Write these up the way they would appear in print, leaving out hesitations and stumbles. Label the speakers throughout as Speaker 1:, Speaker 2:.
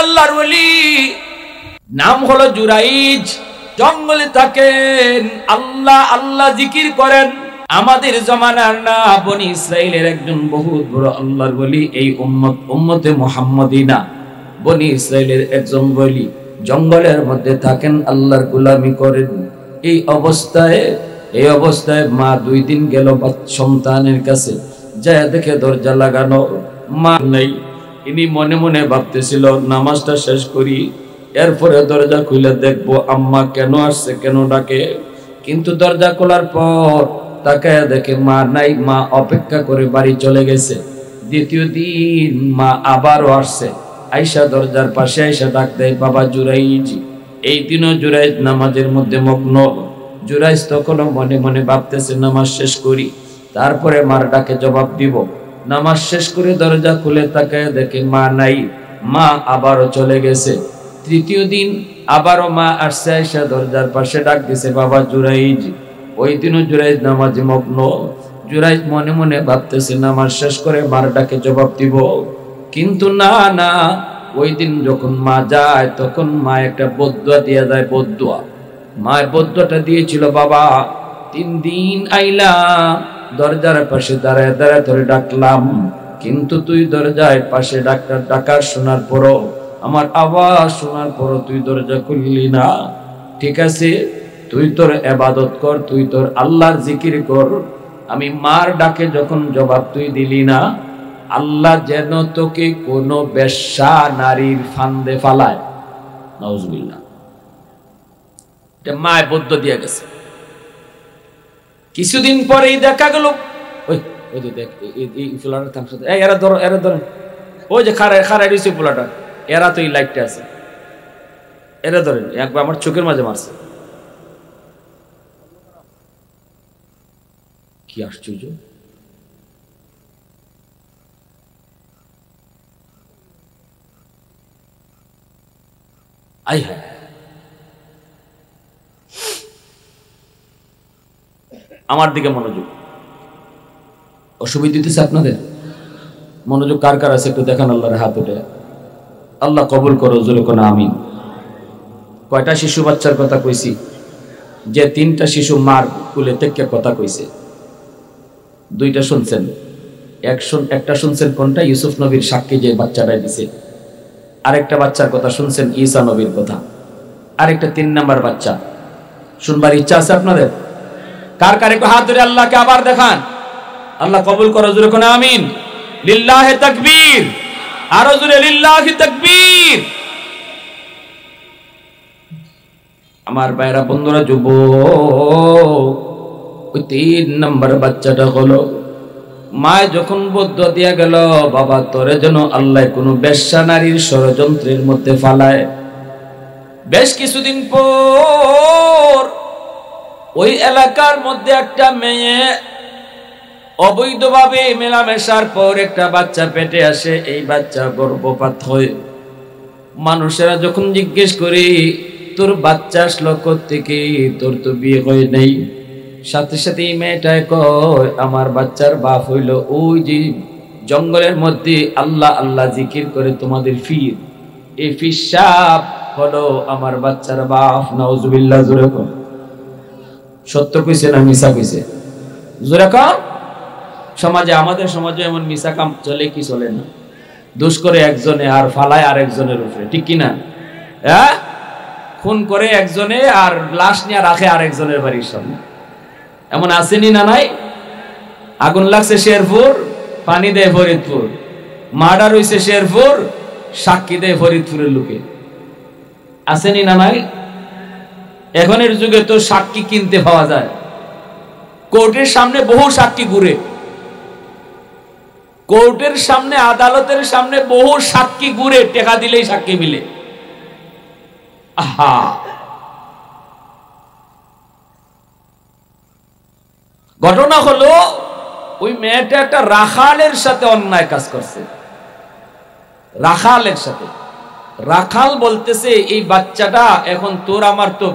Speaker 1: আল্লাহর ওলি, নাম হলো জুরাইজ। জঙ্গলে থাকেন, আল্লাহ আল্লাহ জিকির করেন। আমাদের জমানার না, বনি ইসরাইলের একজন বহুত বড় আল্লাহর ওলি। এই উম্মতে মুহাম্মাদিনা, বনি ইসরাইলের একজন ওলি জঙ্গলের মধ্যে থাকেন, আল্লাহর গোলামি করেন। এই অবস্থায় মা 2 দিন গেল সন্তানের কাছে, যায় দেখে দরজা লাগানো, মা নেই। ইনি মনে মনে ভাবতেছিল নামাজটা শেষ করি, এরপরে দরজা খুলে দেখবো আম্মা কেন আসছে, কেন ডাকে। কিন্তু দরজা খোলার পর তাকায় দেখে মা নাই। মা অপেক্ষা করে বাড়ি চলে গেছে। দ্বিতীয় দিন মা আবারও আসছে, আয়সা দরজার পাশে আয়সা ডাক দেয়, বাবা জুরাইজ। এই দিনও জুরাইজ নামাজের মধ্যে মগ্ন। জুরাইজ তখনও মনে মনে ভাবতেছে নামাজ শেষ করি, তারপরে মার ডাকে জবাব দিব। নামাজ শেষ করে দরজা খুলে তাকায় দেখে মা নাই। মা আবারও চলে গেছে। তৃতীয় দিন আবারও মা আসছে, আয়সা দরজার পাশে ডাক দিছে, বাবা জুরাইজ। ওই দিনও জুরাইজ নামাজে মগ্ন। জুরাইজ মনে মনে ভাবতেছে নামাজ শেষ করে মার ডাকে জবাব দিব। কিন্তু না, ওই দিন যখন মা যায় তখন মা একটা বদদুয়া দিয়ে যায়। বদদুয়া, মায়ের বদদুয়াটা দিয়েছিল, বাবা 3 দিন আইলাম, দরজার পাশে দাঁড়ায় দাঁড়ায় ধরে ডাকলাম, কিন্তু তুই দরজার পাশে ডাকার শোনার পরও, আমার আওয়াজ শোনার পরও তুই দরজা খুললি না। ঠিক আছে, তুই তোর ইবাদত কর, তুই তোর আল্লাহর জিকির কর। আমি মার ডাকে যখন জবাব তুই দিলি না, আল্লাহ যেন তোকে কোনো বেশ্যা নারীর ফান্দে ফালায়। নাউজুবিল্লাহ। এটা মায় বদ্ধ দিয়ে গেছে। কিছুদিন পরেই দেখা গেল, ওই দেখ এই ফুলাটা থামছে, এরা ধরেন, ওই যে খাড়ায় রয়েছে ফুলাটা, এরা তো এই লাইটটা আছে, এরা ধরেন। একবার আমার চোখের মাঝে মারছে। কি আশ্চর্য! আই হ্যাঁ, আমার দিকে মনোযোগ। অসুবিধা দিতেছে আপনাদের? মনোযোগ কার কার আছে একটু দেখান, আল্লাহর হাত উঠে। আল্লাহ কবুল করো, জোরে কোন আমিন। কয়টা শিশু বাচ্চার কথা কইছি? যে 3টা শিশু মার কুলে থেকে কথা কইছে, 2টা শুনছেন। একটা শুনছেন কোনটা? ইউসুফ নবীর সাক্ষী যে বাচ্চাটা দিছে। আরেকটা বাচ্চার কথা শুনছেন, ঈসা নবীর কথা। আরেকটা 3 নাম্বার বাচ্চা শুনবার ইচ্ছা আছে আপনাদের? কার কার একটু হাত ধরে আল্লাহকে আবার দেখান। আল্লাহ কবুল করো, জোরে কোন আমিন। লিল্লাহি তাকবীর, আরো জোরে লিল্লাহি তাকবীর। আমার ভাইরা বন্ধুরা, যুবক, ওই 3 নাম্বার বাচ্চাটা হলো, মা যখন বদদুয়া দিয়া গেল, বাবা তোরে যেন আল্লাহ কোনো বেশ্যা নারীর ষড়যন্ত্রের মধ্যে ফালায়। বেশ কিছুদিন পর ওই এলাকার মধ্যে একটা মেয়ে অবৈধভাবে মেলামেশার পর একটা বাচ্চা পেটে আসে। এই বাচ্চা গর্ভপাত হয়। মানুষেরা যখন জিজ্ঞেস করে তোর বাচ্চা আসলো কোত্থেকে, তোর তো বিয়ে হয় নাই, সাথে সাথে এই মেয়েটাই কয় আমার বাচ্চার বাপ হইল ওই যে জঙ্গলের মধ্যে আল্লাহ আল্লাহ জিকির করে তোমাদের ফির, এই ফির সাপ হলো আমার বাচ্চার বাপ। নাউজুবিল্লাহ। জোরে কর। সত্য কইছে না মিছা কইছে? জোরে কর। সমাজে, আমাদের সমাজে এমন মিছা কাম চলে কি চলে না? দোষ করে একজনে আর ফালায় আরেকজনের উপরে, ঠিক কিনা? হ্যাঁ, খুন করে একজনে আর লাশ নিয়ে রাখে আরেকজনের বাড়ির সামনে। এমন আসেনি না নাই? আগুন লাগছে শেরপুর, পানি দেয় ফরিদপুর। মার্ডার হইছে শেরপুর, সাক্ষী দেয় ফরিদপুরের লোকে। আসেনি না নাই? এখনের যুগে তো সাক্ষী কিনতে পাওয়া যায়। কোর্টের সামনে বহু সাক্ষী ঘুরে, কোর্টের সামনে, আদালতের সামনে বহু সাক্ষী ঘুরে, টাকা দিলেই সাক্ষী মিলে। আহা, ঘটনা হলো ওই মেয়েটা একটা রাখালের সাথে অন্যায় কাজ করছে। রাখালের সাথে। রাখাল বলতেছে এই বাচ্চাটা এখন তোর আমার তো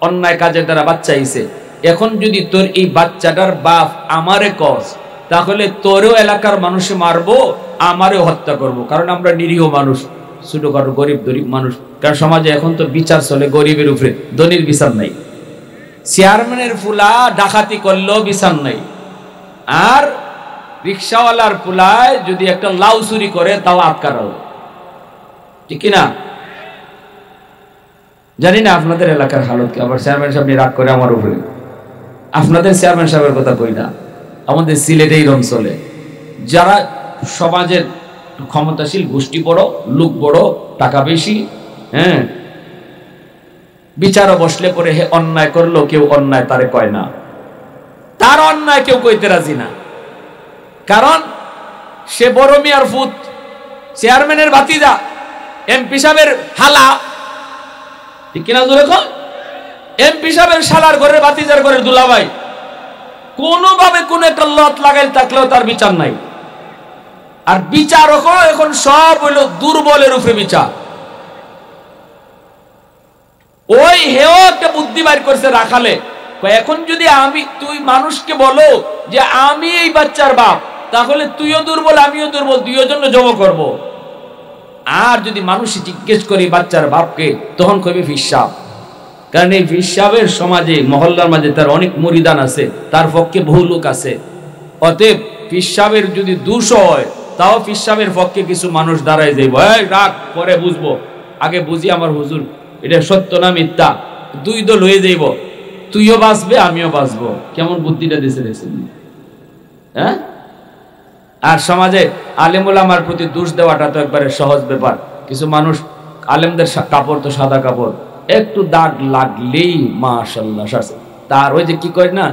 Speaker 1: অন্যায় কাজের দ্বারা বাচ্চা হইছে, এখন যদি তোর এই বাচ্চাটার বাপ আমারে কস, তাহলে তোরও এলাকার মানুষে মারবো, আমারেও হত্যা করব, কারণ আমরা নিরীহ মানুষ, ছোটখাটো গরিব গরিব মানুষ, কারণ সমাজে এখন তো বিচার চলে গরিবের উপরে, ধনীর বিচার নাই। চেয়ারম্যানের ফুলা ডাকাতি করলেও বিচার নাই, আর রিক্সাওয়ালার ফুলায় যদি একটা লাউ চুরি করে তাও আটকার হবে, ঠিক কিনা? জানি না আপনাদের এলাকার হালত কি। আবার চেয়ারম্যান সাহেব রাগ করে আমার উপরে। আপনাদের চেয়ারম্যান সাহেবের কথা কই না, আমাদের সিলেটে এইরকম চলে। যারা সমাজের ক্ষমতাশীল গোষ্ঠী বড়, লোক বড়, টাকা বেশি, হ্যাঁ, বিচারও বসলে পরে হে অন্যায় করলো, কেউ অন্যায় তারে কয় না, তার অন্যায় কেউ কইতে রাজি না, কারণ সে বড় মিয়ার ফুত, চেয়ারম্যানের ভাতিজা, এমপি সাহেবের হালা, ঠিক কিনা? এমপি সাহেবের শালার ঘরের ভাতিজার ঘরের দুলাভাই, কোনোভাবে কোন একটা লত লাগাইল থাকলেও তার বিচার নাই। আর বিচারক এখন সব হইল দুর্বলের উপরে বিচার। ওই হেও একটা বুদ্ধি বাইর করছে রাখালে, এখন যদি তুই মানুষকে বলো যে আমি এই বাচ্চার বাপ, তাহলে তুইও দুর্বল আমিও দুর্বল, দুইও জন্য জব করব। আর যদি মানুষ জিজ্ঞেস করি বাচ্চার বাপকে, তখন কইবে ফিসাব, কারণ এই ফিসাবের সমাজে মহল্লার মাঝে তার অনেক মুরিদান আছে, তার পক্ষে বহু লোক আছে। অতএব ফিসাবের যদি দোষ হয়, তাও ফিসাবের পক্ষে কিছু মানুষ দাঁড়ায় যাইব, রাগ পরে বুঝবো, আগে বুঝি আমার হুজুর এটা সত্য না মিথ্যা, দুই দল হয়ে যাইব, তুইও বাঁচবে আমিও বাঁচবো। কেমন বুদ্ধিটা দিছে দেখছেন? হ্যাঁ। আর সমাজে আলেম ওলামার প্রতি দোষ দেওয়াটা তো একবারে সহজ ব্যাপার। কিছু মানুষ, আলেমদের কাপড় তো সাদা কাপড়, একটু দাগ লাগলেই মাশাআল্লাহ তার ওই যে কি করে না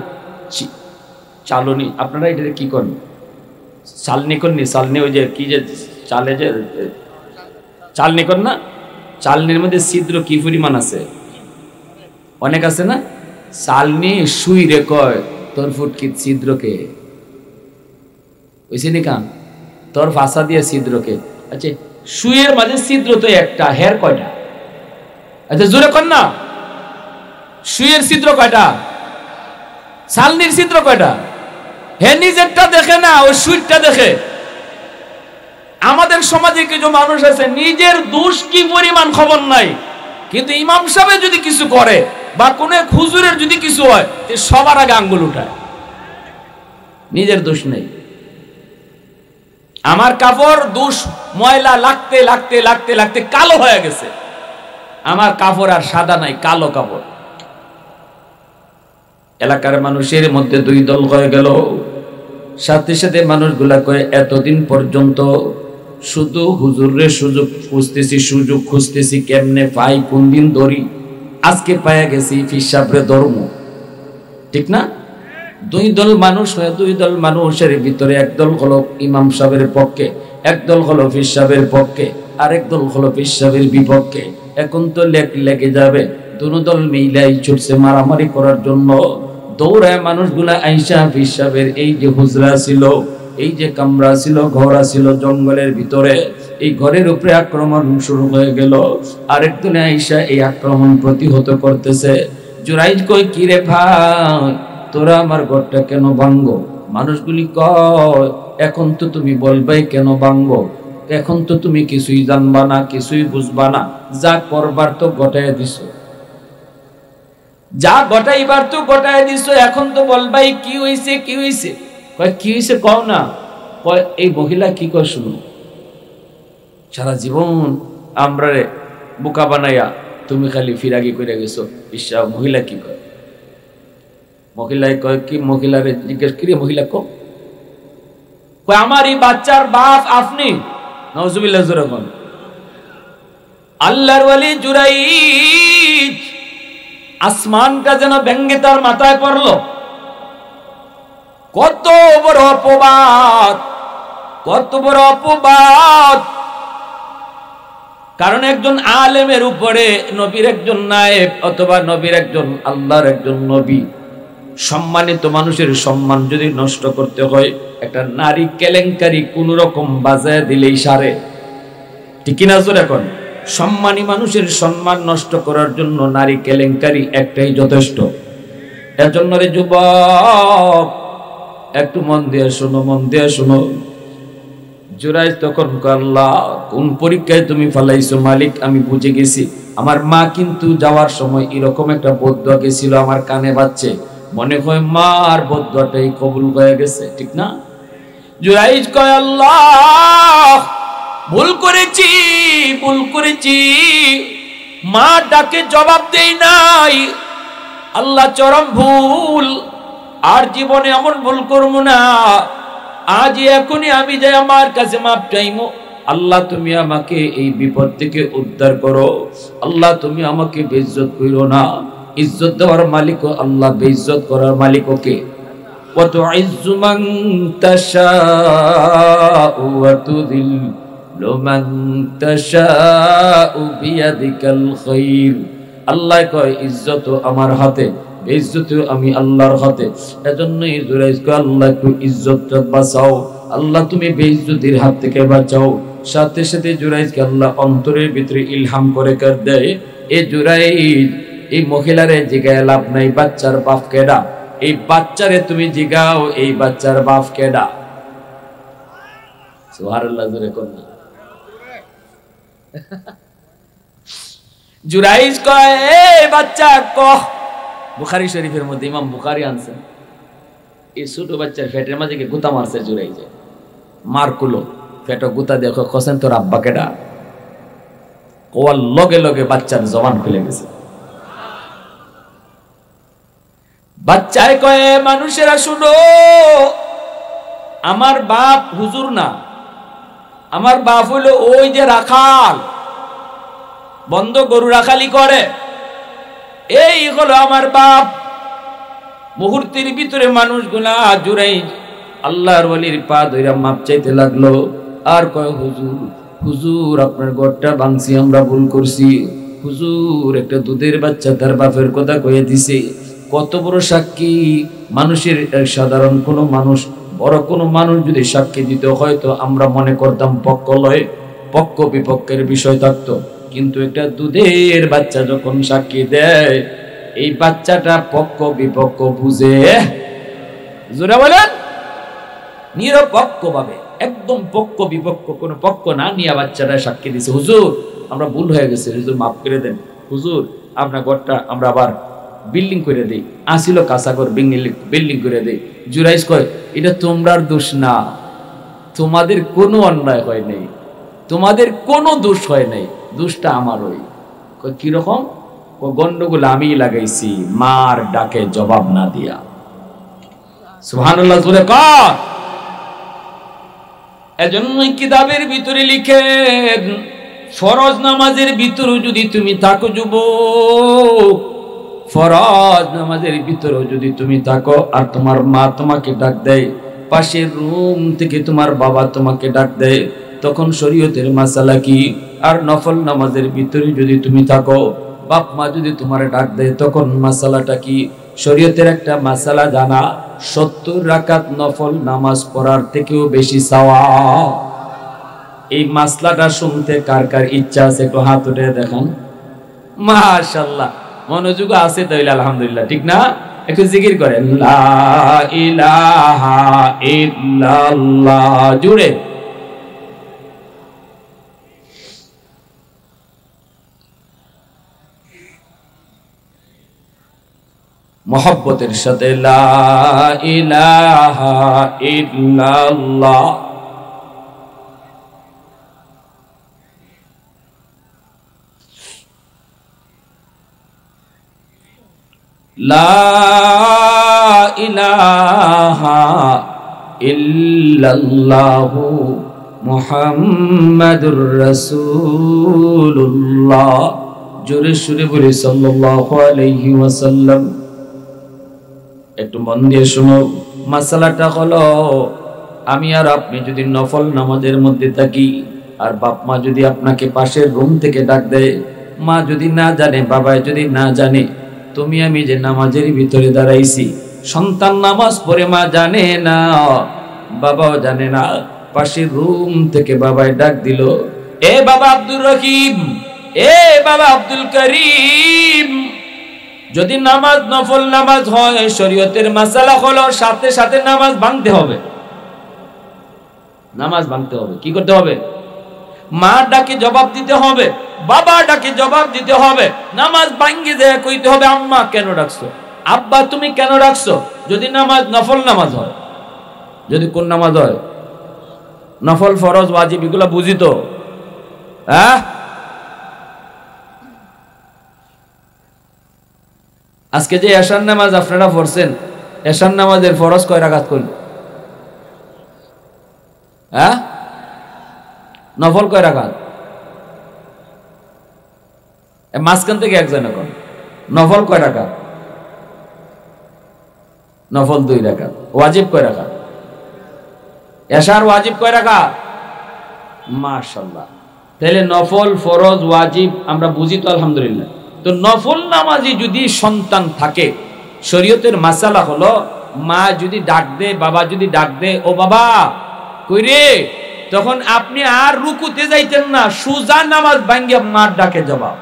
Speaker 1: চালনি, আপনারা এটা কি করেন? চালনি করেননি? চালনি ওই যে কি যে চালে যে চালনি করেন না, চালনির মধ্যে ছিদ্র কি পরিমাণ আছে? অনেক আছে না? চালনি সুই রে কয় তোর ফুটকি ছিদ্রকে ওইসে নি কান তোর ভাষা দিয়ে ছিদ্রকে। আচ্ছা, সুইয়ের মাঝে ছিদ্র তো একটা, হের কয়টা? আচ্ছা জোরে কর না, সুইয়ের ছিদ্র কয়টা? চালনির ছিদ্র কয়টা? হে নিজেরটা দেখে না, ওই সুইটা দেখে। আমাদের সমাজে কিছু মানুষ আছে নিজের দোষ কি পরিমাণ খবর নাই, কিন্তু ইমাম সাহেব যদি কিছু করে বা কোন হুজুরের যদি কিছু হয়, সবার আগে আঙ্গুল উঠায়, নিজের দোষ নেই। আমার কাপড় দোষ ময়লা লাগতে লাগতে লাগতে লাগতে কালো হয়ে গেছে, আমার কাপড় আর সাদা নাই, কালো কাপড়। এলাকার মানুষের মধ্যে দুই দল হয়ে গেল। সাথে সাথে মানুষগুলা কয়ে এতদিন পর্যন্ত শুধু হুজুরের সুযোগ খুঁজতেছি, সুযোগ খুঁজতেছি, কেমনে পাই, কোন দিন ধরি, আজকে পায়া গেছি, ফিসাবরে ধর্ম, ঠিক না? দুই দল মানুষ হয়ে, দুই দল মানুষের ভিতরে একদল হলো ইমাম সাহেবের পক্ষে, একদল হলো ফির সাহেবের পক্ষে, আরেক দল হলো ফির সাহেবের বিপক্ষে। এখন তো লেগে যাবে, দুনো দল মিলাই ছুটছে মারামারি করার জন্য। দৌড়ায় মানুষগুলা আইসা ফির সাহেবের এই যে হুজরা ছিল, এই যে কামরা ছিল, ঘর ছিল জঙ্গলের ভিতরে, এই ঘরের উপরে আক্রমণ শুরু হয়ে গেল। আরেকদিনে আইসা এই আক্রমণ প্রতিহত করতেছে। জুরাইজ কই, কিরে ভাই তোরা আমার ঘরটা কেন ভাঙ্গো? মানুষগুলি কয়, এখন তো তুমি বলবাই কেন ভাঙ্গো, এখন তো তুমি কিছুই জানবা না, কিছুই বুঝবা না, যা করবার তো গটায় দিছো, যা গটাইবার তো গটায় দিছো, এখন তো বলবাই কি হইছে কি হইছে। কয় কি হইছে কও না। কয় এই মহিলা কি কয় শুনো, সারা জীবন আমরা বোকা বানাইয়া তুমি খালি ফিরাগি করে গেছো। বিশ্বাস মহিলা কি কয়? মহিলায় কয় কি, মহিলারে জিজ্ঞেস করি, মহিলা কো কয় আমার এই বাচ্চার বাপ আপনি। নাউজুবিল্লাহ জোরে বল। আল্লাহর ওয়ালি জুরাইজ আসমানটা যেন ভেঙ্গে তার মাথায় পড়লো। কত বড় অপবাদ, কত বড় অপবাদ! কারণ একজন আলেমের উপরে নবীর একজন নায়েব অথবা নবীর একজন আল্লাহর একজন নবী, সম্মানিত মানুষের সম্মান যদি নষ্ট করতে হয়, একটা নারী কেলেঙ্কারি কোন রকম বাজায় দিলেই সারে, ঠিক কিনা? এখন সম্মানী মানুষের সম্মান নষ্ট করার জন্য নারী কেলেঙ্কারি একটাই যথেষ্ট। এজন্য রে যুবক, একটু মন দিয়ে শোনো, মন দিয়ে শোনো। জুরাইজ তখন আল্লাহ কোন পরীক্ষায় তুমি ফেলাইছো মালিক, আমি বুঝে গেছি। আমার মা কিন্তু যাওয়ার সময় এরকম একটা বদদোয়া গেছিল, আমার কানে বাজছে, মনে হয় মার বদদোয়াটাই কবুল হয়ে গেছে, ঠিক না? জুরাইজ কয় আল্লাহ ভুল করেছি, মা ডাকে জবাব দেই নাই, আল্লাহ চরম ভুল, আর জীবনে এমন ভুল করবো না। আজ এখনই আমি যাই আমার কাছে মাপ চাইমো। আল্লাহ তুমি আমাকে এই বিপদ থেকে উদ্ধার করো, আল্লাহ তুমি আমাকে বেইজ্জত কইরো না। ইজ্জত দেওয়ার মালিক আল্লাহ, বেইজ্জত করার মালিক ওকে। ওয়া তুইজ্জু মান তাশাউ ওয়া তুযিল্লু মান তাশাউ বিয়াদিকাল খায়র। আল্লাহ কয় ইজ্জত আমার হাতে, বেইজ্জত আমি আল্লাহর হাতে। এজন্যই জুরাইজ কয় আল্লাহ একটু ইজ্জতটা বাঁচাও, আল্লাহ তুমি বেইজ্জতির হাত থেকে বাঁচাও। সাথে সাথে জুরাইজকে আল্লাহ অন্তরের ভিতরে ইলহাম করে কর দেয়, এ জুরাইজ এই মহিলারে জিগায় লাভ নাই, বাচ্চার বাপ কেডা? এই বাচ্চারে তুমি জিগাও এই বাচ্চার বাপ কেডা? সুবহানাল্লাহ, জোরে কোন না। জুরাইজ কয় এ বাচ্চা কহ। বুখারী শরীফের মধ্যে ইমাম বুখারী আনছেন, এই ছোট বাচ্চার পেটের মাঝে কি গুতা মারছে জুরাইজে, মারকুলো পেটে গুতা দেখো কসেন তোর আব্বা কেডা? কোয়ার লগে লগে বাচ্চার জবান খুলে গেছে। বাচ্চায় কয় মানুষেরা শুনো, আমার বাপ হুজুর না, আমার বাপ হইলো ওই যে রাখাল, বন্ধ গরু রাখালি করে, এই হলো আমার বাপ। মুহূর্তের ভিতরে মানুষগুলা জুরাইজ আল্লাহর ওলির পা ধইরা মাপ চাইতে লাগলো, আর কয় হুজুর হুজুর আপনার ঘরটা ভাঙছি, আমরা ভুল করছি হুজুর, একটা দুধের বাচ্চা তার বাপের কথা কয়ে দিছে। কত বড় সাক্ষী! মানুষের সাধারণ কোনো মানুষ, বড় কোনো মানুষ যদি সাক্ষী দিতে হয় তো আমরা মনে করতাম পক্ষ লয়, পক্ষ বিপক্ষের বিষয় থাকতো, কিন্তু একটা দুধের বাচ্চা যখন সাক্ষী দেয়, এই বাচ্চাটা পক্ষ বিপক্ষ বুঝে। জোরে বলেন, নিরপেক্ষ ভাবে, একদম পক্ষ বিপক্ষ কোনো পক্ষ না নিয়ে বাচ্চাটা সাক্ষী দিছে, হুজুর আমরা ভুল হয়ে গেছে, হুজুর মাফ করে দেন, হুজুর আপনার ঘরটা আমরা আবার বিল্ডিং করে দেই, আসিল কাঁচা ঘর বিল্ডিং করে দেই। জুরাইজ কয় এটা তোমরার দোষ না, তোমাদের কোনো অন্যায় হয় নাই, তোমাদের কোনো দোষ হয় নাই, দোষটা আমারই। কিরকম? গন্ডগোল আমি লাগাইছি মার ডাকে জবাব না দিয়া। সুবহানাল্লাহ, জোরে কর। এজন্যই কিতাবের ভিতরে লিখেন, ফরজ নামাজের ভিতরে যদি তুমি থাকো যুবক, ফরজ নামাজের ভিতরে যদি তুমি থাকো আর তোমার মা তোমাকে ডাক দেয়, পাশের রুম থেকে তোমার বাবা তোমাকে ডাক দেয়, তখন শরীয়তের মাসালা কি? আর নফল নামাজের ভিতরে যদি তুমি থাকো, বাপ মা যদি তোমার ডাক দেয়, তখন মাসালাটা কি? শরীয়তের একটা মাসালা জানা, 70 রাকাত নফল নামাজ পড়ার থেকেও বেশি সওয়াব। এই মাসলাটা শুনতে কার কার ইচ্ছা আছে একটু হাত উঠে দেখান। মাশাআল্লাহ, মনোযোগ আছে তাইলে আলহামদুলিল্লাহ, ঠিক না? একটু জিকির করেন লা ইলাহা ইল্লাল্লাহ জুড়ে। মোহাব্বতের সাথে লা ইলাহা ইল্লাল্লাহ। লা ইলাহা ইল্লাল্লাহু মুহাম্মাদুর রাসূলুল্লাহ। জোরে সুরে বলি সাল্লাল্লাহু আলাইহি ওয়াসাল্লাম। একটু মন দিয়ে শুনো, মাসালাটা হলো আমি আর আপনি যদি নফল নামাজের মধ্যে থাকি আর বাপ মা যদি আপনাকে পাশের রুম থেকে ডাক দেয়, মা যদি না জানে, বাবা যদি না জানে, তুমি আমি যে নামাজের ভিতরে দাঁড়াইছি, সন্তান নামাজ পড়ে মা জানে না, বাবাও জানে না, পাশের রুম থেকে বাবাই ডাক দিল, এ বাবা আব্দুর রহিম, এ বাবা আব্দুল করিম। যদি নামাজ নফল নামাজ হয়, শরীয়তের মাসালা হলো সাথে সাথে নামাজ ভাঙতে হবে। নামাজ ভাঙতে হবে। কি করতে হবে? মা ডাকে জবাব দিতে হবে, বাবা ডাকে জবাব দিতে হবে। নামাজ ভাঙ্গি দেয়া কইতে হবে, আম্মা কেন ডাকছো, আব্বা তুমি কেন ডাকছো। যদি নামাজ নফল নামাজ হয়, যদি কোন নামাজ হয়, নফল ফরজ ওয়াজিব এগুলো বুঝি তো, হ্যাঁ? আজকে যে এশার নামাজ আপনারা পড়ছেন, এশার নামাজের ফরজ কয় রাকাত করল? হ্যাঁ, নফল কয় রাকাত? মাঝখান থেকে একজন এখন নফল কয় রাকাত? নফল 2 রাকাত। ওয়াজিব কয় রাকাত? এশার ওয়াজিব কয় রাকাত? মাশাআল্লাহ। তাহলে নফল ফরজ ওয়াজিব আমরা বুঝি তো, আলহামদুলিল্লাহ। তো নফল নামাজি যদি সন্তান থাকে, শরীয়তের মাসালা হলো মা যদি ডাক দে, বাবা যদি ডাক দে, ও বাবা কই রে, তখন আপনি আর রুকুতে যাইতেন না, সুজা নামাজ ভাঙ্গিয়া মার ডাকে জবাব,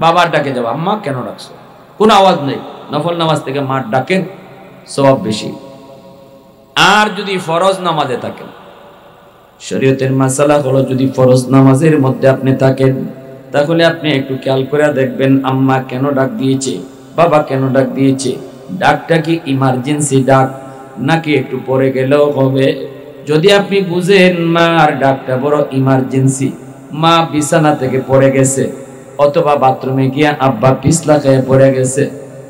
Speaker 1: বাবার ডাকে জবাব। আম্মা কেন ডাকছো? কোনো আওয়াজ নেই। নফল নামাজ থেকে মার ডাকেন, সওয়াব বেশি। আর যদি ফরজ নামাজে থাকেন, শরীয়তের মাসালা হলো যদি ফরজ নামাজের মধ্যে আপনি থাকেন, তাহলে আপনি একটু খেয়াল করে দেখবেন আম্মা কেন ডাক দিয়েছে, বাবা কেন ডাক দিয়েছে। ডাকটা কি ইমার্জেন্সি ডাক নাকি একটু পরে গেলেও হবে? যদি আপনি বুঝেন মার ডাকটা বড় ইমার্জেন্সি, মা বিছানা থেকে পড়ে গেছে অথবা বাথরুমে গিয়া আব্বা পিছলা খেয়ে পড়ে গেছে,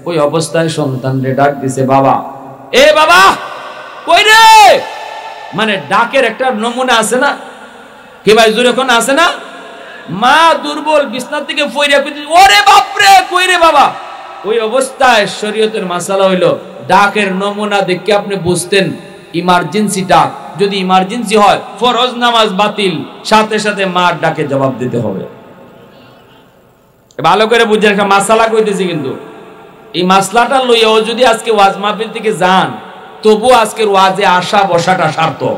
Speaker 1: ওই অবস্থায় সন্তানরে ডাক দিছে, বাবা, এ বাবা কই রে, মানে ডাকের একটা নমুনা আছে না, কি ভাই জোরে কোন আছে না? মা দুর্বল, বিছনা থেকে পড়ে কইছে, ওরে বাপ রে কই রে বাবা। ওই অবস্থায় শরীয়তের মাসালা হইলো ডাকের নমুনা দেখে আপনি বুঝতেন ইমার্জেন্সি ডাক। যদি ইমার্জেন্সি হয় ফরজ নামাজ বাতিল, সাথে সাথে মার ডাকে জবাব দিতে হবে। ভালো করে বুঝছেন, একটা মাসালা কইতেছি, কিন্তু এই মাসলাটা লইয়াও যদি আজকে ওয়াজ মাহফিল থেকে যান, তবু আজকের ওয়াজে আসা বসাটা সার্থক।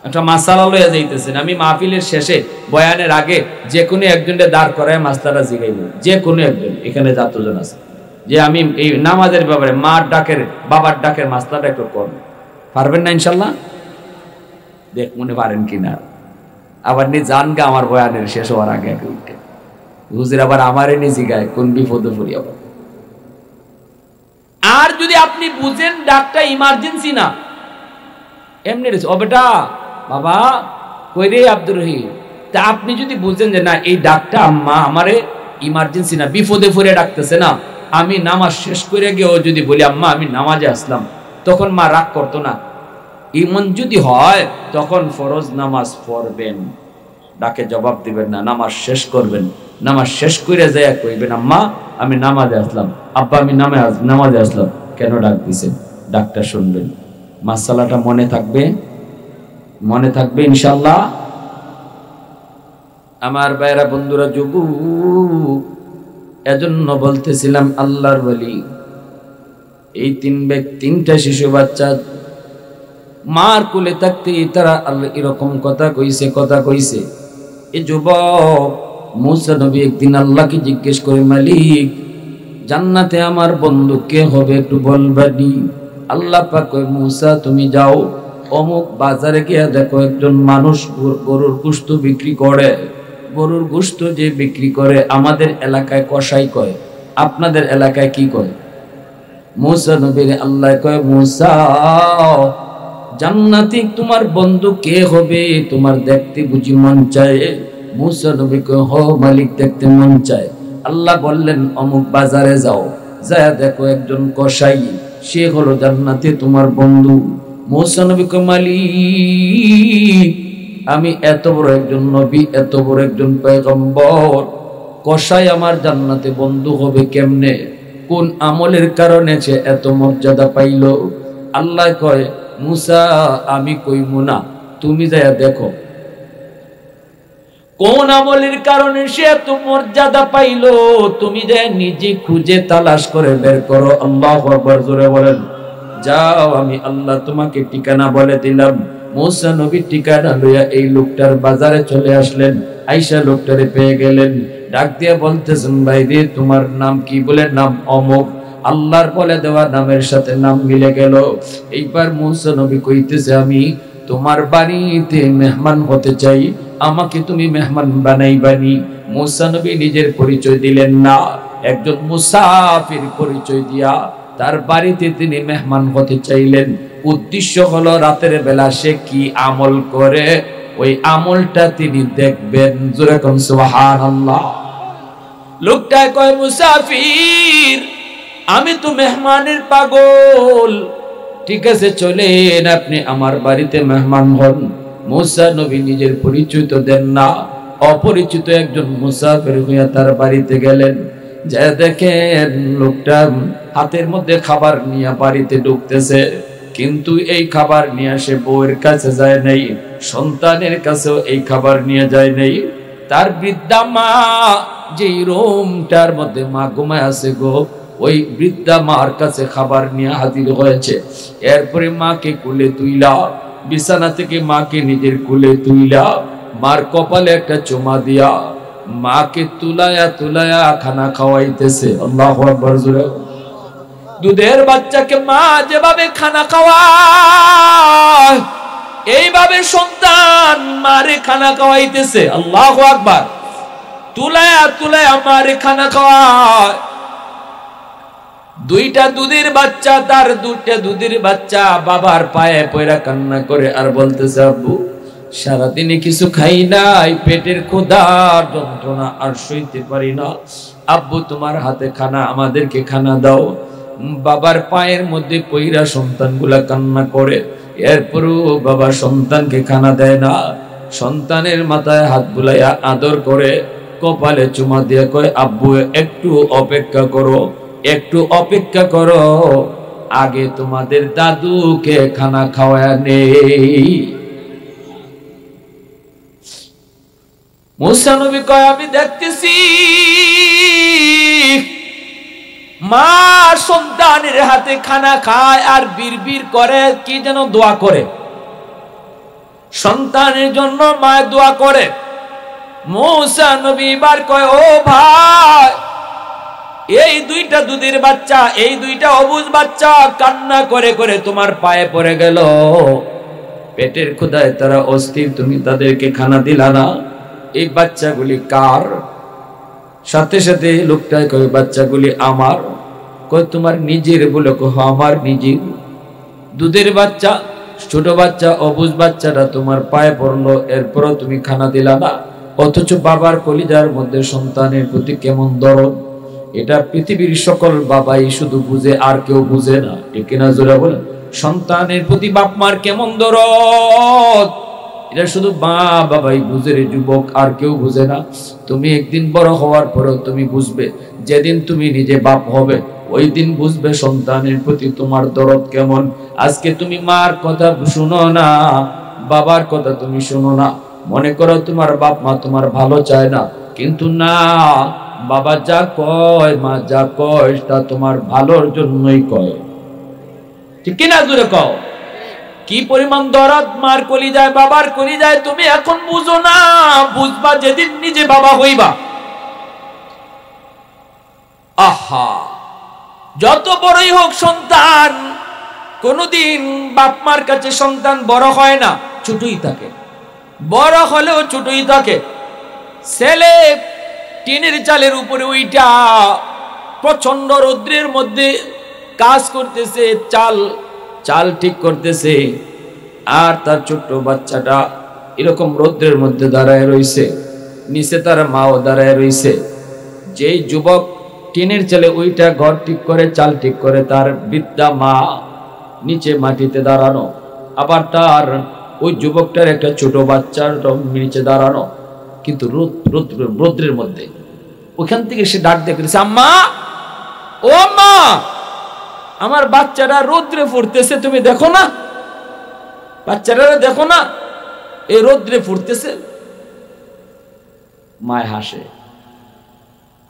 Speaker 1: একটা মাসালা লইয়া যাইতেছেন, আমি মাহফিলের শেষে বয়ানের আগে যে কোনো একজনের দাঁড় করায় মাসলাটা জিগাইব, যে কোনো একজন, এখানে যতজন আছে, যে আমি এই নামাজের ব্যাপারে মার ডাকের বাবার ডাকের মাসলাটা একটু করব, পারবেন না ইনশাল্লাহ? দেখ মনে পারেন কিনা। আবার নি জান গা আমার বয়ানের শেষ হওয়ার আগে উঠে হুজুর আবার আমারে নি জিগায়, কোন বিপদে পড়ি আবার। আর যদি আপনি বুঝেন ডাকটা ইমার্জেন্সি না, এমনি ও বেটা বাবা কই রে আব্দুর রহিম, তা আপনি যদি বুঝেন যে না এই ডাকটা আম্মা আমারে ইমার্জেন্সি না, বিপদে পড়ে ডাকতেছে না, আমি নামাজ শেষ করে গিয়েও যদি বলি আম্মা আমি নামাজে আসলাম, তখন মা রাগ করতো না। ইমন যদি হয় তখন ফরজ নামাজ পড়বেন, ডাকে জবাব দিবেন না, নামাজ শেষ করবেন। নামাজ শেষ করে যায় কইবেন আম্মা আমি নামাজে আসলাম, আব্বা আমি নামাজে আসলাম, কেন ডাক দিছেন, ডাকটা শুনবেন। মাসালাটা মনে থাকবে, মনে থাকবে ইনশাআল্লাহ। আমার ভাইরা বন্ধুরা, যুবক, এজন্য বলতেছিলাম আল্লাহর ওলি এই তিনটা শিশু বাচ্চা মার কোলে থাকতে তারা আল্লাহ এরকম কথা কইছে। এই যুবক মুসা নবী একদিন আল্লাহকে জিজ্ঞেস করে, মালিক জান্নাতে আমার বন্ধু কে হবে একটু বলবানি। আল্লাহ পাক কয়, মুসা তুমি যাও অমুক বাজারে গিয়ে দেখো একজন মানুষ গরুর গোশত বিক্রি করে। গরুর গোশত যে বিক্রি করে আমাদের এলাকায় কসাই কয়, আপনাদের এলাকায় কি কয়? মুসা নবীর আল্লাহ কয়, মুসা জান্নাতি তোমার বন্ধু কে হবে তোমার দেখতে বুঝি মন চায়? মুসা নবী কয়, হ মালিক দেখতে মন চায়। আল্লাহ বললেন অমুক বাজারে যাও, যায় দেখো একজন কসাই, সে হলো জান্নাতে তোমার বন্ধু। মুসা নবী কয়, মালিক আমি এত বড় একজন নবী, এত বড় একজন পয়গম্বর, কসাই আমার জান্নাতে বন্ধু হবে কেমনে? কোন আমলের কারণে সে এত মর্যাদা পাইল? আল্লাহ কয়, মুসা আমি কইমু না, তুমি যাইয়া দেখো কোন আমলের কারণে সে এত মর্যাদা পাইল, তুমি যাই নিজে খুঁজে তালাশ করে বের করো। আল্লাহু আকবার, জোরে বলেন। যাও আমি আল্লাহ তোমাকে ঠিকানা বলে দিলাম। মুসা নবী ঠিকানা লইয়া এই লোকটার বাজারে চলে আসলেন। আইসা লোকটারে পেয়ে গেলেন, ডাক দিয়া বলতেছেন, ভাই রে তোমার নাম কি? বলে নাম অমুক। আল্লাহর বলে দেওয়া নামের সাথে নাম মিলে গেল। এইবার মুসা নবী কইতেছে, আমি তো তোমার বাড়িতে মেহমান হতে চাই, আমাকে তুমি মেহমান বানাইবানি। মুসা নবী নিজের পরিচয় দিলেন না, একজন মুসাফির পরিচয় দিয়া তার বাড়িতে তিনি মেহমান হতে চাইলেন। উদ্দেশ্য হলো রাতের বেলা সে কি আমল করে ওই আমলটা তিনি দেখবেন। জোরে কোন সুবহানাল্লাহ। লোকটা কয়, মুসাফির আমি তো মেহমানের পাগল, ঠিক আছে চলেন আপনি আমার বাড়িতে মেহমান হন। মুসা নবী নিজের পরিচয় তো দেন না, অপরিচিত একজন মুসাফির হইয়া তার বাড়িতে গেলেন। যা দেখেন লোকটা হাতের মধ্যে খাবার নিয়ে বাড়িতে ঢুকতেছে, কিন্তু এই খাবার নিয়ে সে বউয়ের কাছে যায় নাই, সন্তানের কাছেও এই খাবার নিয়ে যায় নাই। তার বৃদ্ধা মা যেই রুমটার মধ্যে মা ঘুমায় আছে গো, ওই বৃদ্ধা মার কাছে খাবার নিয়ে হাজির হয়েছে। এরপরে মাকে কোলে তুইলা, বিছানা থেকে মাকে নিজের কোলে তুইলা মার কপালে একটা চুমা দিয়া মাকে তুলায়া তুলায়া খানা খাওয়াইতেছে। আল্লাহু আকবার জোরে। দুধের বাচ্চাকে মা যেভাবে খানা খাওয়ায় এইভাবে সন্তান মারে খানা খাওয়াইতেছে। আল্লাহু আকবার। তুলায়া তুলায়া মারে খানা খাওয়ায়। দুইটা দুধের বাচ্চা, তার দুইটা দুধের বাচ্চা বাবার পায়ে পয়রা কান্না করে আর বলতেছে, আব্বু সারাদিনে কিছু খাই নাই, পেটের ক্ষুধার যন্ত্রণা আর সইতে পারি না, আব্বু তোমার হাতে খানা, আমাদেরকে খানা দাও। বাবার পায়ের মধ্যে পয়রা সন্তানগুলা কান্না করে, এরপরও বাবা সন্তানকে খানা দেয় না। সন্তানের মাথায় হাত বুলাইয়া আদর করে কপালে চুমা দিয়ে কয়, আব্বু একটু অপেক্ষা করো, একটু অপেক্ষা করো, আগে তোমাদের দাদুকে খানা খাওয়ায়া নেই। মুসা নবী কয়, আমি দেখতেছি মা সন্তানের হাতে খানা খায় আর বিড়বিড় করে কি যেন দোয়া করে, সন্তানের জন্য মা দোয়া করে। মুসা নবী এবার কয়, ও ভাই, এই দুইটা দুধের বাচ্চা, এই দুইটা অবুঝ বাচ্চা কান্না করে করে তোমার পায়ে পড়ে গেল, পেটের ক্ষুধায় তারা অস্থির, তুমি তাদেরকে খানা দিলা না, এই বাচ্চাগুলি কার? সাথে সাথে লোকটাই কয়, বাচ্চাগুলি আমার। কয় তোমার নিজের? বলে আমার নিজের। দুধের বাচ্চা, ছোট বাচ্চা, অবুঝ বাচ্চাটা তোমার পায়ে পড়লো, এরপরও তুমি খানা দিলা না। অথচ বাবার কলিজার মধ্যে সন্তানের প্রতি কেমন দরদ, এটা পৃথিবীর সকল বাবাই শুধু বুঝে, আর কেউ বুঝে না, ঠিক কিনা জোরে বলে। সন্তানের প্রতি বাপ মার কেমন দরদ, এটা শুধু মা বাবাই বুঝে রে যুবক, আর কেউ বুঝে না। তুমি একদিন বড় হওয়ার পরেও তুমি বুঝবে, যেদিন তুমি নিজে বাপ হবে ওই দিন বুঝবে সন্তানের প্রতি তোমার দরদ কেমন। আজকে তুমি মার কথা শুনো না, বাবার কথা তুমি শুনো না, মনে করো তোমার বাপ মা তোমার ভালো চায় না, কিন্তু না, বাবা যা কয় মা যা কয় তা তোমার ভালোর জন্যই কয়, ঠিক কিনা জোরে কও। কি পরিমাণ দরদ মার কলিজায়, বাবার কলিজায়, তুমি এখন বুঝো না, বুঝবা যেদিন নিজে বাবা হইবা। আহা, যত বড়ই হোক সন্তান, কোনদিন বাপ মার কাছে সন্তান বড় হয় না, ছোটই থাকে, বড় হলেও ছোটই থাকে। ছেলে টিনের চালের উপরে ওইটা প্রচন্ড রৌদ্রের মধ্যে কাজ করতেছে, চাল ঠিক করতেছে, আর তার ছোট্ট বাচ্চাটা এরকম রৌদ্রের মধ্যে দাঁড়ায় রইছে, নিচে তার মাও দাঁড়ায় রইছে। যেই যুবক টিনের চালে ওইটা ঘর ঠিক করে, চাল ঠিক করে, তার বৃদ্ধা মা নিচে মাটিতে দাঁড়ানো, আবার তার ওই যুবকটার একটা ছোট বাচ্চার নিচে দাঁড়ানো, কিন্তু রৌদ্রের মধ্যে। ওখান থেকে সে ডাক দেখেছে, আম্মা, ও আম্মা, আমার বাচ্চারা রৌদ্রে ফুটতেছে, তুমি দেখো না, বাচ্চারা দেখো না, এই রৌদ্রে ফুটতেছে। মায় হাসে,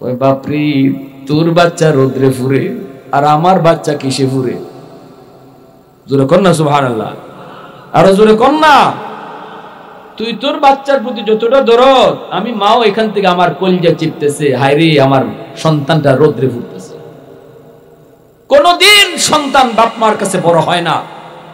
Speaker 1: কয় বাপরি, তোর বাচ্চা রৌদ্রে ফুরে আর আমার বাচ্চা কিসে ফুরে? জোরে কর না সুবহানাল্লাহ, আরো জোরে কর না। তুই তোর বাচ্চার প্রতি যতটা দরদ, আমি মাও এখান থেকে আমার কলিজা চিপতেছে, হায়রে আমার সন্তানটা রৌদ্রে ফুটতেছে। কোনদিন সন্তান বাপ মার কাছে বড় হয় না,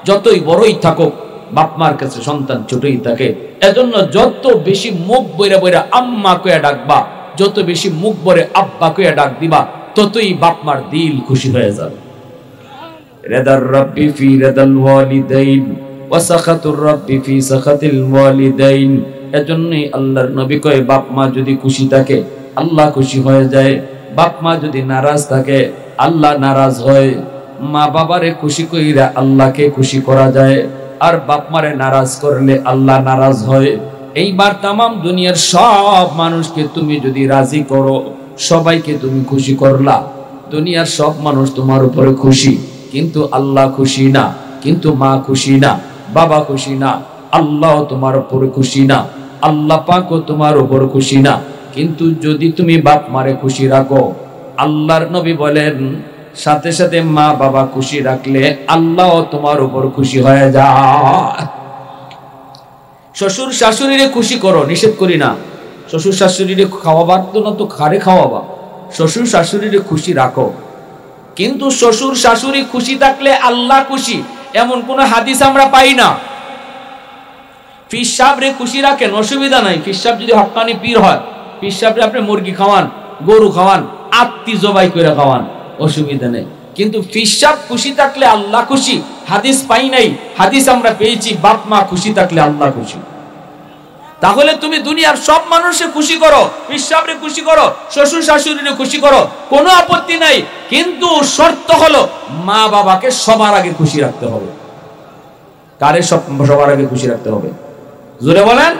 Speaker 1: যতই বড়ই থাকুক, বাপ মার কাছে সন্তান ছোটই থাকে। এজন্য যত বেশি মুখ বইরা বইরা আম্মা কইয়া ডাকবা, যত বেশি মুখ ভরে আব্বা কইয়া ডাক দিবা, ততই বাপ মার দিল খুশি হয়ে যাবে। রিদার রাব্বি ফি রিদাল ওয়ালিদাইন ওয়া সাখাতুর রাব্বি ফি সাখাতিল ওয়ালিদাইন। এজন্যই আল্লাহর নবী কয় বাপ মা যদি খুশি থাকে আল্লাহ খুশি হয়ে যায়, বাপ মা যদি নারাজ থাকে আল্লাহ নারাজ হয়। মা বাবারে খুশি কইরা আল্লাহকে খুশি করা যায়, আর বাপ মারে নারাজ করলে আল্লাহ নারাজ হয়। এইবার তামাম দুনিয়ার সব মানুষকে তুমি যদি রাজি করো, সবাইকে তুমি খুশি করলা, দুনিয়ার সব মানুষ তোমার উপরে খুশি, কিন্তু আল্লাহ খুশি না, কিন্তু মা খুশি না, বাবা খুশি না, আল্লাহ তোমার উপরে খুশি না, আল্লাহ পাকও তোমার উপর খুশি না। কিন্তু যদি তুমি বাপ মারে খুশি রাখো, আল্লাহর নবী বলেন সাথে সাথে মা বাবা খুশি রাখলে আল্লাহ তোমার উপর খুশি হয়ে যায়। শ্বশুর শাশুড়িরে খুশি করো, নিষেধ করি না। শ্বশুর শাশুড়িরে খাওয়াবার তো না, তো খারে খাওয়াবা। শ্বশুর শাশুড়িরে খুশি রাখো, কিন্তু শ্বশুর শাশুড়ি খুশি থাকলে আল্লাহ খুশি এমন কোন হাদিস আমরা পাই না। পীর সাহেবরে খুশি রাখেন, অসুবিধা নাই। পীর সাহেব যদি হক্কানি পীর হয়, পীর সাহেবরে আপনি মুরগি খাওয়ান, গরু খাওয়ান, আত্মি জবাই করে খাওয়ান, অসুবিধা নেই। কিন্তু পীর সাহেব খুশি থাকলে আল্লাহ খুশি, হাদিস পাই নাই। হাদিস আমরা পেয়েছি বাপ মা খুশি থাকলে আল্লাহ খুশি। তাহলে তুমি দুনিয়ার সব মানুষকে খুশি করো, পীর সাহেবরে খুশি করো, শ্বশুর শাশুড়িরে খুশি করো, কোনো আপত্তি নাই। কিন্তু শর্ত হলো মা বাবাকে সবার আগে খুশি রাখতে হবে। কারে সবার আগে খুশি রাখতে হবে? জোরে বলেন।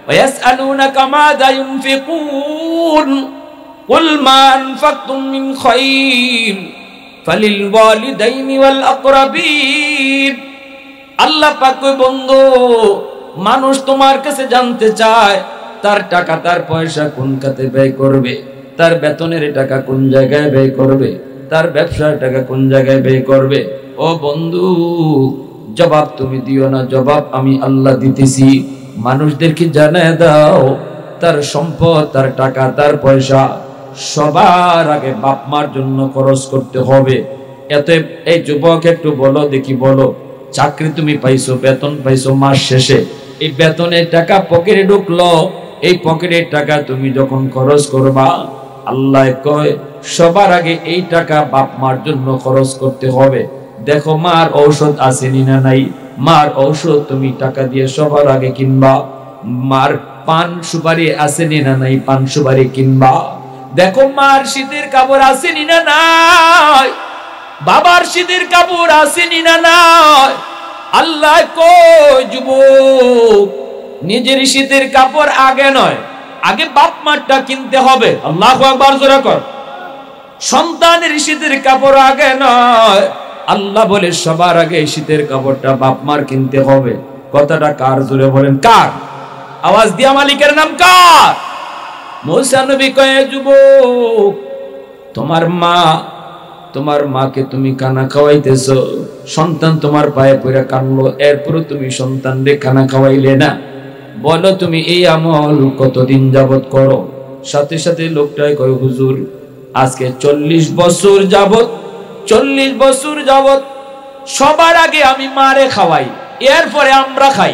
Speaker 1: ওয়াসআলুনাকা মাযা ইউনফিকুন কুল মা আনফাকতুম মিন খায়র ফালিল ওয়ালিদাইনি ওয়াল আকরাবিন। আল্লাহ পাক কয় বন্ধু, মানুষ তোমার কাছে জানতে চায় তার টাকা তার পয়সা কোন খাতে ব্যয় করবে, তার বেতনের টাকা কোন জায়গায় ব্যয় করবে, তার ব্যবসার টাকা কোন জায়গায় ব্যয় করবে। ও বন্ধু, জবাব তুমি দিও না, জবাব আমি আল্লাহ দিতেছি। মানুষদেরকে জানায় দাও তার সম্পদ, তার টাকা, তার পয়সা সবার আগে বাপ মার জন্য খরচ করতে হবে। এত এই যুবক একটু বলো দেখি, বলো চাকরি তুমি পাইছো, বেতন পাইছো, মাস শেষে এই বেতনের টাকা পকেটে ঢুকলো, এই পকেটের টাকা তুমি যখন খরচ করবা, আল্লাহ কয় সবার আগে এই টাকা বাপ মার জন্য খরচ করতে হবে। দেখো মার ঔষধ আছে না নাই, মার ঔষধ তুমি টাকা দিয়ে সবার আগে কিনবা। মার পান সুপারি আছে না নাই, পান সুপারি কিনবা। দেখো মার শীতের কাপড় আছে না নাই, বাবার শীতের কাপড় আছে না নাই। আল্লাহ কয় যুবক, নিজের শীতের কাপড় আগে নয়, আগে বাপ মারটা কিনতে হবে। আল্লাহু আকবার জোরে কর। সন্তানের শীতের কাপড় আগে নয়, আল্লাহ বলে সবার আগে শীতের কাপড়টা বাপ মার কিনতে হবে। কথাটা কার? জোরে বলেন কার? আওয়াজ দিয়া মালিকের নাম কার? মুসা নবী কয় যুবক, তোমার মাকে তুমি খানা খাওয়াইতেছো, সন্তান তোমার পায়ে পড়ে কানলো, এরপর তুমি সন্তানরে খানা খাওয়াইলে না। বলো তুমি এই আমল কতদিন যাবত করো? সাথে সাথে লোকটাই কয় হুজুর আজকে 40 বছর যাবত, 40 বছর যাবত সবার আগে আমি মারে খাওয়াই, এরপরে আমরা খাই।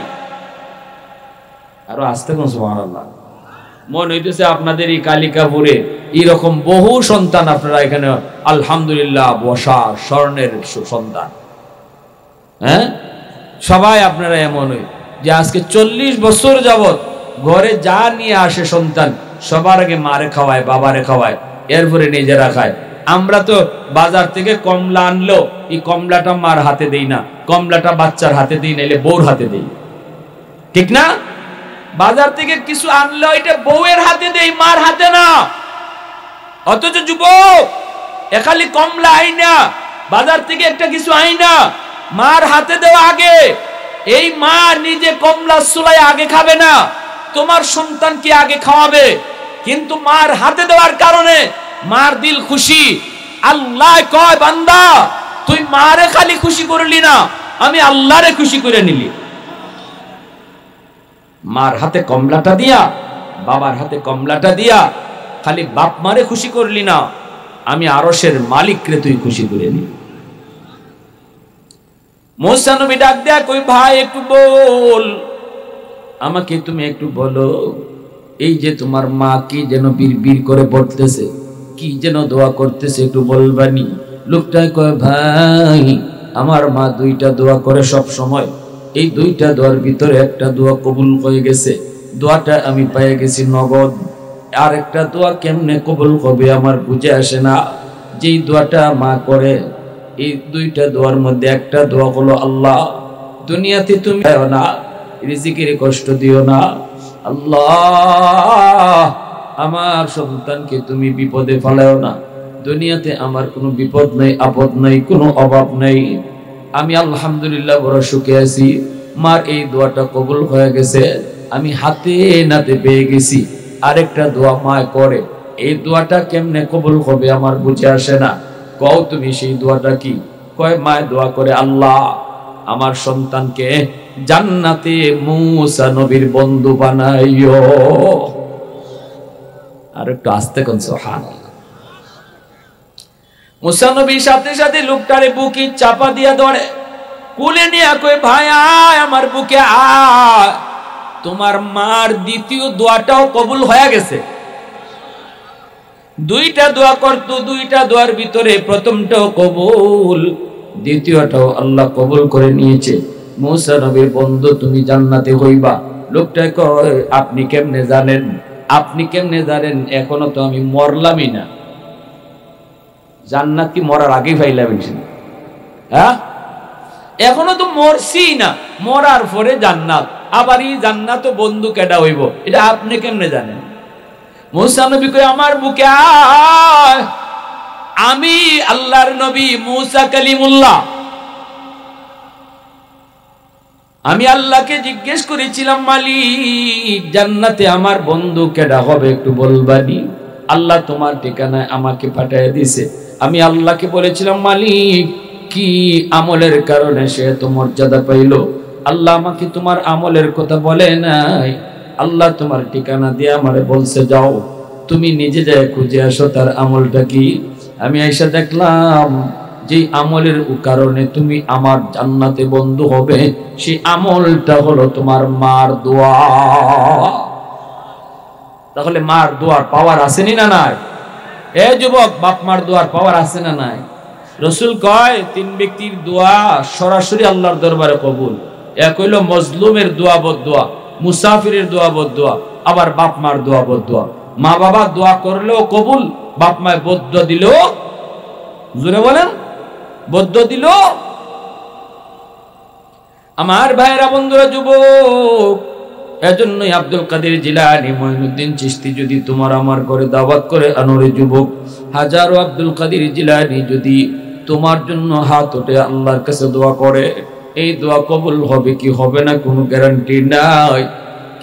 Speaker 1: আরো আসতে কোন সুবহানাল্লাহ। মনে হইতেছে আপনাদের এই কালিকাপুরে এরকম বহু সন্তান আপনারা এখানে আলহামদুলিল্লাহ বসা স্বর্ণের সন্তান। হ্যাঁ, সবাই আপনারা এমন যে আজকে 40 বছর যাবত ঘরে যা নিয়ে আসে সন্তান সবার আগে মারে খাওয়ায়, বাবারে খাওয়ায়, এরপরে নিজেরা খায়। আমরা তো বাজার থেকে কমলা আনলো, এই কমলাটা মার হাতে দেই না, কমলাটা বাচ্চার হাতে দেই, নাইলে বউর হাতে দেই, ঠিক না? বাজার থেকে কিছু আনলো এটা বউয়ের হাতে দেই, মার হাতে না। অথচ যুবক এখালি কমলা আইনা বাজার থেকে একটা কিছু আইনা মার হাতে দেওয়া আগে, এই মা নিজে কমলা সুলাই আগে খাবে না, তোমার সন্তানকে আগে খাওয়াবে। কিন্তু মার হাতে দেওয়ার কারণে মার দিল খুশি। আল্লাহ কয় বান্দা তুই মারে খালি খুশি করলি না, আমি আল্লাহরে খুশি করে নিলি। মার হাতে কমলাটা দিয়া, বাবার হাতে কমলাটা দিয়া খালি বাপ মারে খুশি করলি না, আমি আরশের মালিকরে তুই খুশি করে নিলি। মুসা নবী ডাক দেয়া কই ভাই একটু বল, আমাকে তুমি একটু বলো, এই যে তোমার মা কি যেন বিড়বিড় করে পড়তেছে, কি যেন দোয়া করতেছে, একটু বলবানি? লোকটা কয় ভাই আমার মা দুইটা দোয়া করে সব সময়, এই দুইটা দোয়ার ভিতরে একটা দোয়া কবুল হয়ে গেছে, দোয়াটা আমি পেয়ে গেছি নগদ। আর একটা দোয়া কেমনে কবুল হবে আমার বুঝে আসে না। যেই দোয়াটা মা করে, এই দুইটা দোয়ার মধ্যে একটা দোয়া হলো, আল্লাহ দুনিয়াতে তুমি না রিজিকের কষ্ট দিও না, আল্লাহ আমার সন্তানকে তুমি বিপদে ফেলাও না, দুনিয়াতে আমার কোনো বিপদ নাই, আপদ নাই, কোনো অভাব নাই, আমি আলহামদুলিল্লাহ বড় সুখে আছি। মার এই দোয়াটা কবুল হয়ে গেছে, আমি হাতে নাতে পেয়ে গেছি। আরেকটা দোয়া মা করে, এই দোয়াটা কেমনে কবুল হবে আমার বুঝে আসে না, কও তুমি সেই দোয়াটা কি? কয় মা দোয়া করে, আল্লাহ আমার সন্তানকে জান্নাতে মুসা নবীর বন্ধু বানাইও। আর একটু আস্তে কোন সুবহানাল্লাহ। মুসা নবীর সাথে সাথে লোকটারে বুকে চাপা দিয়া ধরে, কোলে নিয়ে কই ভাই আয় আমার বুকে আয়, তোমার মার দ্বিতীয় দোয়াটাও কবুল হয়ে গেছে। দুইটা দোয়া করতো, দুইটা দোয়ার ভিতরে প্রথমটাও কবুল, দ্বিতীয়টাও আল্লাহ কবুল করে নিয়েছে। মুসা নবীর বন্ধু তুমি জান্নাতে হইবা। লোকটা কয় আপনি কেমনে জানেন? আপনি কেমনে জানেন? এখনো তো আমি মরলামই না। জান্নাত কি মরার আগেই পাইলাম? হ্যাঁ, এখনো তো মরছি না, মরার পরে জান্নাত। আবার এই জান্নাত বন্ধু কেডা হইব, এটা আপনি কেমনে জানেন? মুসা নবী কই আমার বুকে আয়, আমি আল্লাহর নবী মুসা কালিমুল্লাহ, আমি আল্লাহকে জিজ্ঞেস করেছিলাম মালিক জান্নাতে আমার বন্ধু কেডা হবে একটু বলবানি? আল্লাহ তোমার ঠিকানায় আমাকে পাঠিয়ে দিয়েছে। আমি আল্লাহকে বলেছিলাম মালিক কি আমলের কারণে সে এত মর্যাদা পাইল? আল্লাহ আমাকে তোমার আমলের কথা বলে নাই, আল্লাহ তোমার ঠিকানা দিয়ে আমারে বলছে যাও তুমি নিজে যায় খুঁজে আসো তার আমলটা কি। আমি আইসা দেখলাম যে আমলের কারণে তুমি আমার জান্নাতে বন্ধু হবে, সেই আমলটা হলো তোমার মার দোয়া। তাহলে মার দোয়ার পাওয়ার আছে না নাই? এ যুবক, বাপ মার দোয়ার পাওয়ার আছে না নাই? রসুল কয় তিন ব্যক্তির দোয়া সরাসরি আল্লাহর দরবারে কবুল। এক হইল মজলুমের দোয়া বদদোয়া, মুসাফিরের দোয়া বদদোয়া, আবার বাপ মার দোয়া বদদোয়া। মা বাবা দোয়া করলেও কবুল, বাপ মায় বদ্ধ দিলেও, জোরে বলেন, বদ্ধ দিল। আমার ভাইরা বন্ধুরা যুবক, এজন্যই আব্দুল কাদের জিলানী মঈনুদ্দিন চিশতি যদি তোমার আমার করে দাওয়াত করে আনোরে যুবক, হাজারো আব্দুল কাদের জিলানী যদি তোমার জন্য হাত উঠে আল্লাহর কাছে দোয়া করে, এই দোয়া কবুল হবে কি হবে না কোনো গ্যারান্টি নাই।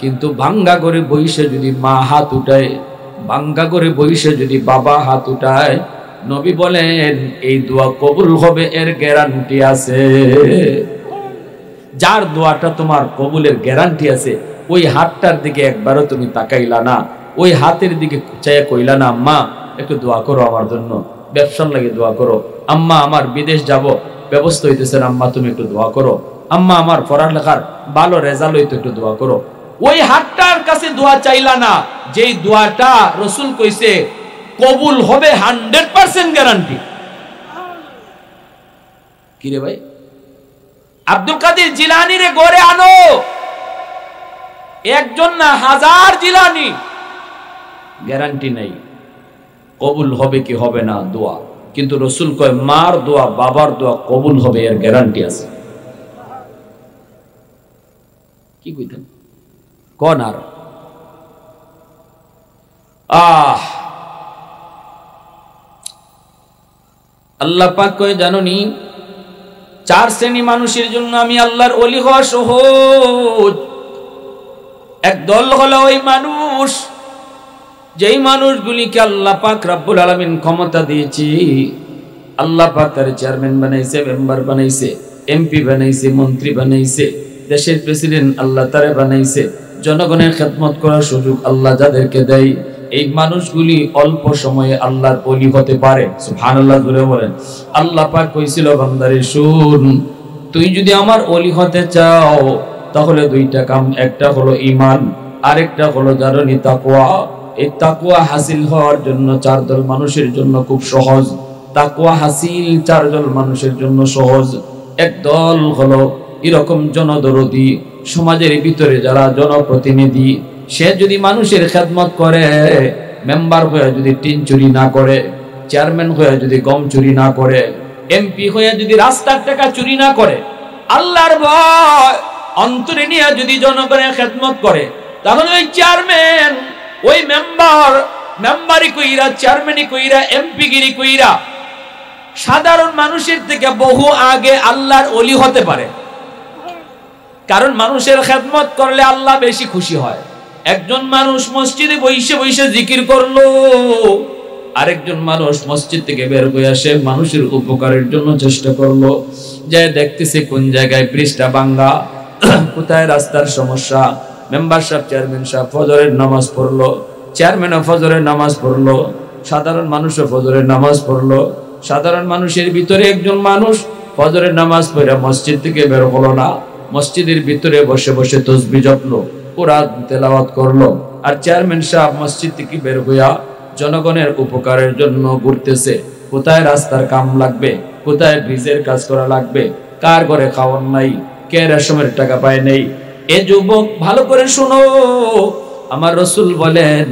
Speaker 1: কিন্তু ভাঙ্গা করে বইসে যদি মা হাত উঠায়, ভাঙ্গা করে বইসে যদি বাবা হাত উঠায়, নবী বলেন এই দোয়া কবুল হবে, এর গ্যারান্টি আছে। যার দোয়াটা তোমার কবুলের গ্যারান্টি আছে, ওই হাতটার দিকে একবারও তুমি তাকাইলা না, ওই হাতের দিকে চাইয়া কইলা না আম্মা একটু দোয়া করো আমার জন্য, ব্যবসার লাগে দোয়া করো, আম্মা আমার বিদেশ যাব ব্যবস্থা হইতেছে আম্মা তুমি একটু দোয়া করো, আম্মা আমার পড়ালেখার ভালো রেজাল্ট হইতো একটু দোয়া করো। ওই হাতটার কাছে দোয়া চাইলা না, যেই দোয়াটা রসুল কইছে কবুল হবে 100% গ্যারান্টি। কি রে ভাই, আব্দুল কাদের জিলানী রে গড়ে আনো, একজন না হাজার জিলানী, গ্যারান্টি নাই কবুল হবে কি হবে না দোয়া। কিন্তু রসুল কয় মার দোয়া বাবার দোয়া কবুল হবে, এর গ্যারান্টি আছে। কি কইতেন কোন আর আল্লাহ পাক কয় জানোনি, 4 শ্রেণী মানুষের জন্য আমি আল্লাহর ওলি হওয়া সহজ। এক দল হলো ওই মানুষ, যেই মানুষগুলিকে আল্লাহ পাক রব্বুল আলামিন ক্ষমতা দিয়েছে, আল্লাহ পাক তার চেয়ারম্যান বানাইছে, মেম্বার বানাইছে, এমপি বানাইছে, মন্ত্রী বানাইছে, দেশের প্রেসিডেন্ট আল্লাহ তারে বানাইছে। জনগণের খেদমত করার সুযোগ আল্লাহ যাদেরকে দেয়, এই মানুষগুলি অল্প সময়ে আল্লাহর ওলি হতে পারে। সুবহানাল্লাহ জোরে বলেন। আল্লাহ পাক কইছিল বান্দারে শুন, তুই যদি আমার ওলি হতে চাও তাহলে দুইটা কাম, একটা হলো ঈমান, আরেকটা হলো জারনি তাকওয়া। এই তাকওয়া হাসিল হওয়ার জন্য চারদল মানুষের জন্য খুব সহজ। তাকওয়া হাসিল চারদল মানুষের জন্য সহজ। একদল হলো এরকম জনদরদি, সমাজের ভিতরে যারা জনপ্রতিনিধি, সে যদি মানুষের খেদমত করে, মেম্বার হয়ে যদি টিন চুরি না করে, চেয়ারম্যান হয়ে যদি গম চুরি না করে, এমপি হয়ে যদি রাস্তার টাকা চুরি না করে, আল্লাহর ভয় অন্তরে নিয়ে যদি জনগণের খেদমত করে, তাহলে ওই চেয়ারম্যান, ওই মেম্বারি কইরা, চেয়ারম্যানই কইরা, এমপি গিরি কইরা সাধারণ মানুষের থেকে বহু আগে আল্লাহর ওলি হতে পারে। কারণ মানুষের খেদমত করলে আল্লাহ বেশি খুশি হয়। একজন মানুষ মসজিদে বসে বসে জিকির করলো, আরেকজন মানুষ মসজিদ থেকে বের হয়ে আসে মানুষের উপকারের জন্য চেষ্টা করলো, যে দেখতেছে কোন জায়গায় ব্রিজটা ভাঙা, কোথায় রাস্তার সমস্যা। মেম্বার সাহেব, চেয়ারম্যান সাহেব ফজরের নামাজ পড়লো, চেয়ারম্যানও ফজরের নামাজ পড়লো, সাধারণ মানুষও ফজরের নামাজ পড়লো। সাধারণ মানুষের ভিতরে একজন মানুষ ফজরের নামাজ পড়ে মসজিদ থেকে বের হলো না, মসজিদের ভিতরে বসে বসে তসবিহ জপলো, কোরআন তেলাওয়াত করলো। আর চেয়ারম্যান সাহেব মসজিদ থেকে বের হইয়া জনগণের উপকারের জন্য ঘুরতেছে, কোথায় রাস্তার কাম লাগবে, কোথায় ব্রিজের কাজ করা লাগবে, কার ঘরে খাওয়ার নাই, কে রেশমের টাকা পায় নেই। এ যুবক ভালো করে শোনো, আমার রাসূল বলেন,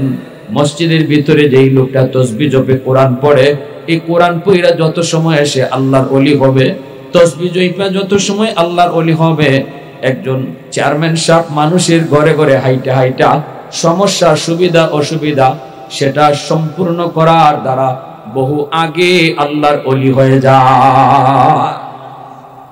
Speaker 1: মসজিদের ভিতরে যেই লোকটা তসবিহ জপে, কোরআন পড়ে, এই কোরআন পড়া যত সময় আসে আল্লাহর ওলি হবে, তসবিহ জপা যত সময় আল্লাহর ওলি হবে। একজন চেয়ারম্যান সাহেব মানুষের ঘরে ঘরে হাইটা হাইটা সমস্যা, সুবিধা, অসুবিধা সেটা সম্পূর্ণ করার দ্বারা বহু আগে আল্লাহর ওলি হয়ে যায়।